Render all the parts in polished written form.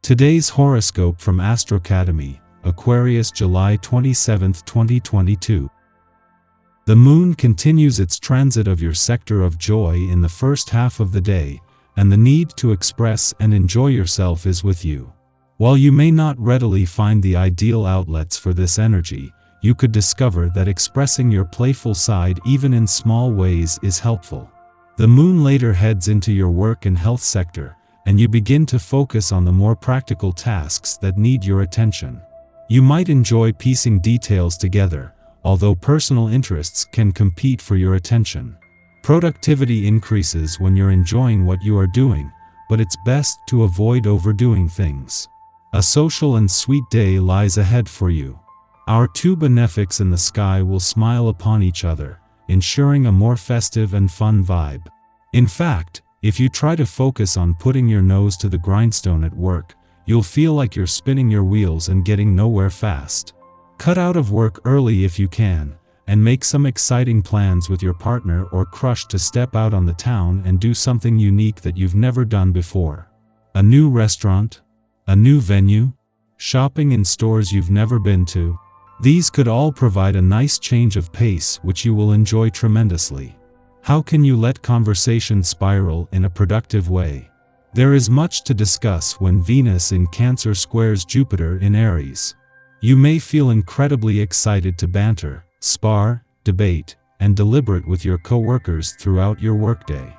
Today's horoscope from Astrocademy, Aquarius July 27, 2022. The moon continues its transit of your sector of joy in the first half of the day, and the need to express and enjoy yourself is with you. While you may not readily find the ideal outlets for this energy, you could discover that expressing your playful side even in small ways is helpful. The moon later heads into your work and health sector, and you begin to focus on the more practical tasks that need your attention. You might enjoy piecing details together, although personal interests can compete for your attention. Productivity increases when you're enjoying what you are doing, but it's best to avoid overdoing things. A social and sweet day lies ahead for you. Our two benefics in the sky will smile upon each other, ensuring a more festive and fun vibe. In fact, if you try to focus on putting your nose to the grindstone at work, you'll feel like you're spinning your wheels and getting nowhere fast. Cut out of work early if you can, and make some exciting plans with your partner or crush to step out on the town and do something unique that you've never done before. A new restaurant, a new venue, shopping in stores you've never been to. These could all provide a nice change of pace which you will enjoy tremendously. How can you let conversation spiral in a productive way? There is much to discuss when Venus in Cancer squares Jupiter in Aries. You may feel incredibly excited to banter, spar, debate, and deliberate with your co-workers throughout your workday.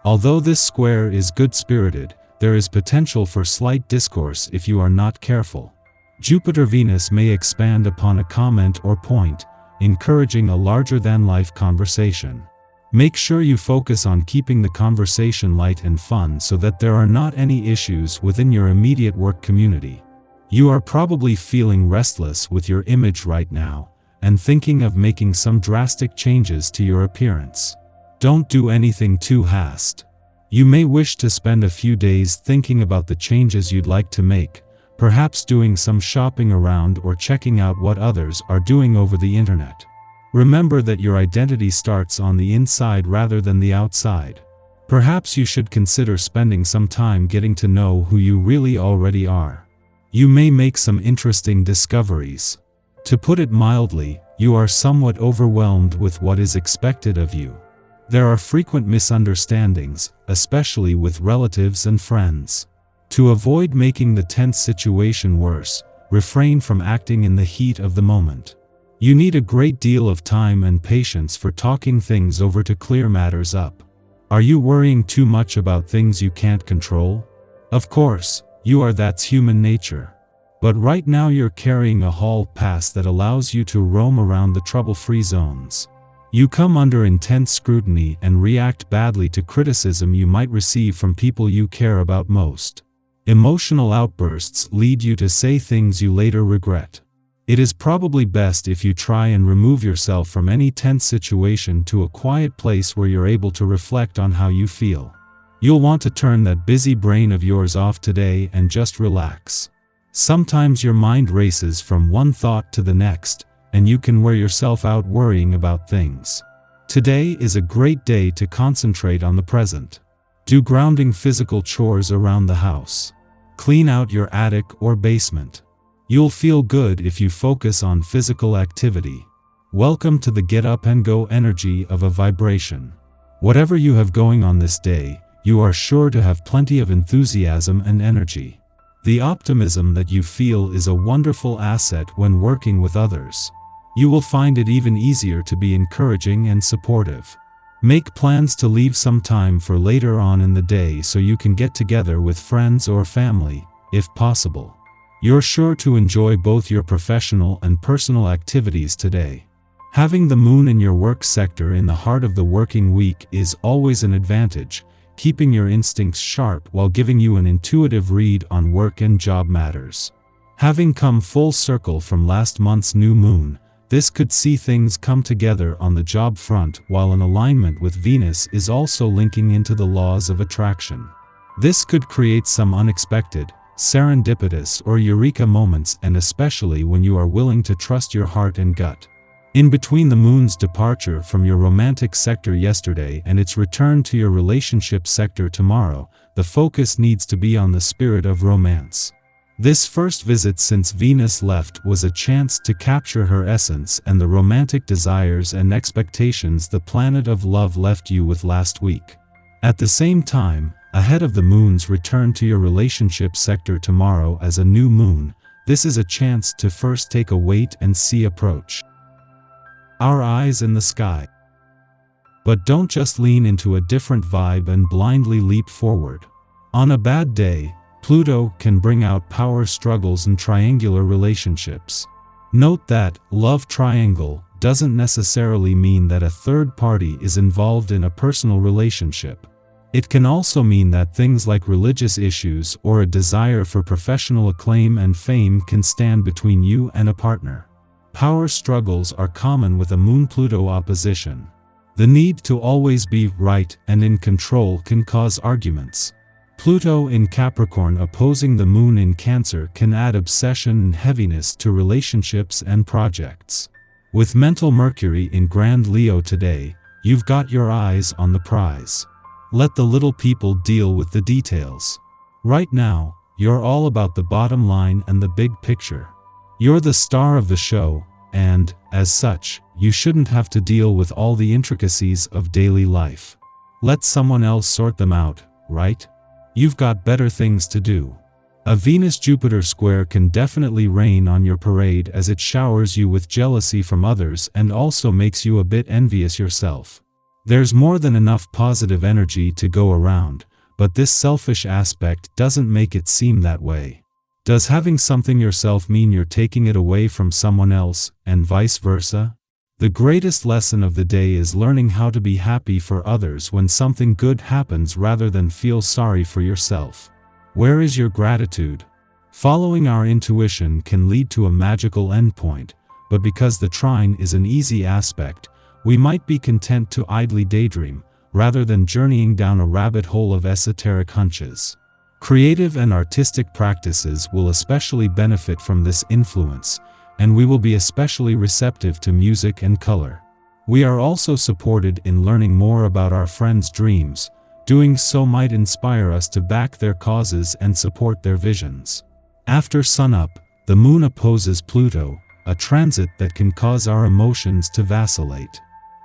Although this square is good-spirited, there is potential for slight discourse if you are not careful. Jupiter-Venus may expand upon a comment or point, encouraging a larger-than-life conversation. Make sure you focus on keeping the conversation light and fun so that there are not any issues within your immediate work community. You are probably feeling restless with your image right now, and thinking of making some drastic changes to your appearance. Don't do anything too hasty. You may wish to spend a few days thinking about the changes you'd like to make, perhaps doing some shopping around or checking out what others are doing over the internet. Remember that your identity starts on the inside rather than the outside. Perhaps you should consider spending some time getting to know who you really already are. You may make some interesting discoveries. To put it mildly, you are somewhat overwhelmed with what is expected of you. There are frequent misunderstandings, especially with relatives and friends. To avoid making the tense situation worse, refrain from acting in the heat of the moment. You need a great deal of time and patience for talking things over to clear matters up. Are you worrying too much about things you can't control? Of course, that's human nature. But right now you're carrying a hall pass that allows you to roam around the trouble-free zones. You come under intense scrutiny and react badly to criticism you might receive from people you care about most. Emotional outbursts lead you to say things you later regret. It is probably best if you try and remove yourself from any tense situation to a quiet place where you're able to reflect on how you feel. You'll want to turn that busy brain of yours off today and just relax. Sometimes your mind races from one thought to the next, and you can wear yourself out worrying about things. Today is a great day to concentrate on the present. Do grounding physical chores around the house. Clean out your attic or basement. You'll feel good if you focus on physical activity. Welcome to the get up and go energy of a vibration. Whatever you have going on this day, you are sure to have plenty of enthusiasm and energy. The optimism that you feel is a wonderful asset when working with others. You will find it even easier to be encouraging and supportive. Make plans to leave some time for later on in the day so you can get together with friends or family, if possible. You're sure to enjoy both your professional and personal activities today. Having the moon in your work sector in the heart of the working week is always an advantage, keeping your instincts sharp while giving you an intuitive read on work and job matters. Having come full circle from last month's new moon, this could see things come together on the job front, while an alignment with Venus is also linking into the laws of attraction. This could create some unexpected, serendipitous or eureka moments, and especially when you are willing to trust your heart and gut. In between the moon's departure from your romantic sector yesterday and its return to your relationship sector tomorrow, the focus needs to be on the spirit of romance. This first visit since Venus left was a chance to capture her essence and the romantic desires and expectations the planet of love left you with last week. At the same time, ahead of the moon's return to your relationship sector tomorrow as a new moon, this is a chance to first take a wait-and-see approach. Our eyes in the sky. But don't just lean into a different vibe and blindly leap forward. On a bad day, Pluto can bring out power struggles and triangular relationships. Note that love triangle doesn't necessarily mean that a third party is involved in a personal relationship. It can also mean that things like religious issues or a desire for professional acclaim and fame can stand between you and a partner. Power struggles are common with a Moon-Pluto opposition. The need to always be right and in control can cause arguments. Pluto in Capricorn opposing the Moon in Cancer can add obsession and heaviness to relationships and projects. With mental Mercury in Grand Leo today, you've got your eyes on the prize. Let the little people deal with the details. Right now, you're all about the bottom line and the big picture. You're the star of the show, and, as such, you shouldn't have to deal with all the intricacies of daily life. Let someone else sort them out, right? You've got better things to do. A Venus-Jupiter square can definitely rain on your parade as it showers you with jealousy from others and also makes you a bit envious yourself. There's more than enough positive energy to go around, but this selfish aspect doesn't make it seem that way. Does having something yourself mean you're taking it away from someone else, and vice versa? The greatest lesson of the day is learning how to be happy for others when something good happens rather than feel sorry for yourself. Where is your gratitude? Following our intuition can lead to a magical endpoint, but because the trine is an easy aspect, we might be content to idly daydream, rather than journeying down a rabbit hole of esoteric hunches. Creative and artistic practices will especially benefit from this influence, and we will be especially receptive to music and color. We are also supported in learning more about our friends' dreams. Doing so might inspire us to back their causes and support their visions. After sunup, the moon opposes Pluto, a transit that can cause our emotions to vacillate.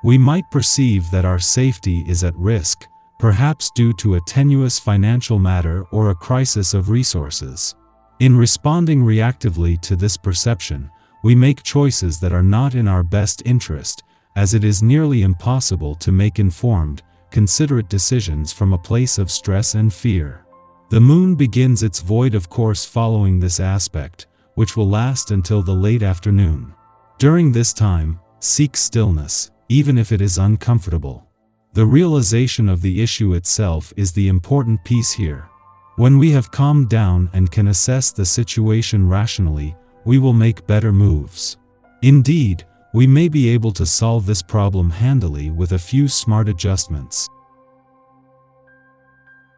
We might perceive that our safety is at risk, perhaps due to a tenuous financial matter or a crisis of resources. In responding reactively to this perception, we make choices that are not in our best interest, as it is nearly impossible to make informed, considerate decisions from a place of stress and fear. The moon begins its void of course following this aspect, which will last until the late afternoon. During this time, seek stillness, even if it is uncomfortable. The realization of the issue itself is the important piece here. When we have calmed down and can assess the situation rationally, we will make better moves. Indeed, we may be able to solve this problem handily with a few smart adjustments.